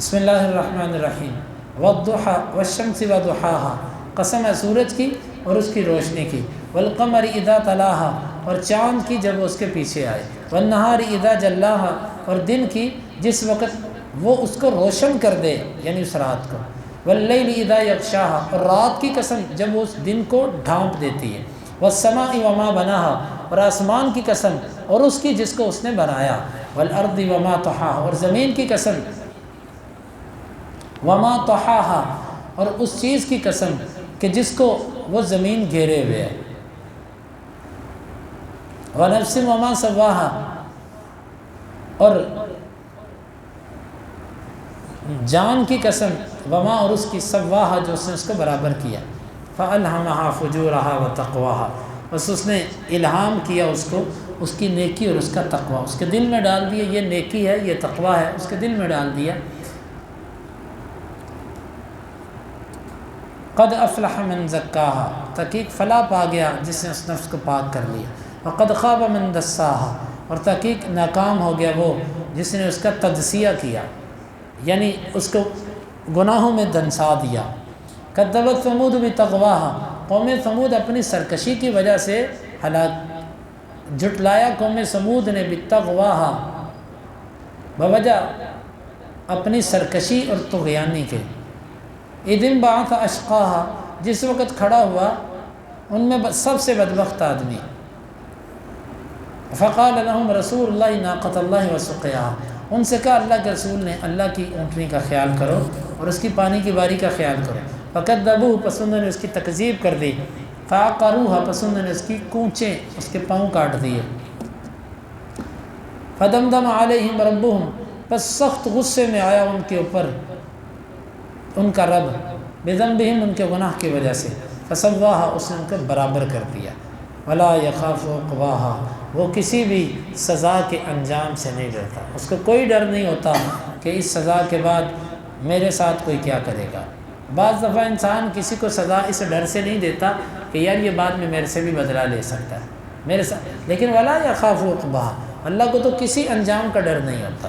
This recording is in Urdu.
بسم اللہ الرحمن الرحیم والضحى والشمس وضحاها، قسم ہے سورج کی اور اس کی روشنی کی، والقمر اذا تلاها، اور چاند کی جب وہ اس کے پیچھے آئے، والنہار اذا جلاها، اور دن کی جس وقت وہ اس کو روشن کر دے یعنی اس رات کو، واللیل اذا یغشاها، اور رات کی قسم جب وہ اس دن کو ڈھانپ دیتی ہے، والسماء وما بناها، اور آسمان کی قسم اور اس کی جس کو اس نے بنایا، والارض وما طحاها، اور زمین کی قسم، وما طحاها، اور اس چیز کی قسم کہ جس کو وہ زمین گھیرے ہوئے ہے، ونفس وما سواها، اور جان کی قسم، وما اور اس کی سواها جو اس نے اس کو برابر کیا، فألهمها فجورها وتقواها، بس اس نے الہام کیا اس کو اس کی نیکی اور اس کا تقوی، اس کے دل میں ڈال دیا یہ نیکی ہے یہ تقوی ہے، اس کے دل میں ڈال دیا۔ قد افلح من زکاها، تحقیق فلاح پا گیا جس نے اس نفس کو پاک کر لیا، وقد خاب من دساها، اور تحقیق ناکام ہو گیا وہ جس نے اس کا تجزیہ کیا یعنی اس کو گناہوں میں دنسا دیا۔ کذبت ثمود بطغواها، قوم ثمود اپنی سرکشی کی وجہ سے ہلاک، جھٹلایا قوم ثمود نے بطغواها، بوجہ اپنی سرکشی اور طغیانی کے، اذ انبعث اشقاها، جس وقت کھڑا ہوا ان میں سب سے بدبخت آدمی، فقال لهم رسول اللہ ناقۃ اللہ وسقیاها، ان سے کہا اللہ کے رسول نے اللہ کی اونٹنی کا خیال کرو اور اس کی پانی کی باری کا خیال کرو، فکذبوہ، پس انہوں نے اس کی تکذیب کر دی، فعقروها، پس انہوں نے اس کی کونچیں اس کے پاؤں کاٹ دیے، فدمدم علیہم ربہم، پس سخت غصے میں آیا ان کے اوپر ان کا رب، بذنبہم، ان کے گناہ کی وجہ سے، فسواها، اس نے ان کو برابر کر دیا، ولا یخاف عقباها، وہ کسی بھی سزا کے انجام سے نہیں ڈرتا، اس کو کوئی ڈر نہیں ہوتا کہ اس سزا کے بعد میرے ساتھ کوئی کیا کرے گا۔ بعض دفعہ انسان کسی کو سزا اس ڈر سے نہیں دیتا کہ یار یہ بعد میں میرے سے بھی بدلہ لے سکتا ہے میرے ساتھ، لیکن ولا یخاف عقباها، اللہ کو تو کسی انجام کا ڈر نہیں ہوتا۔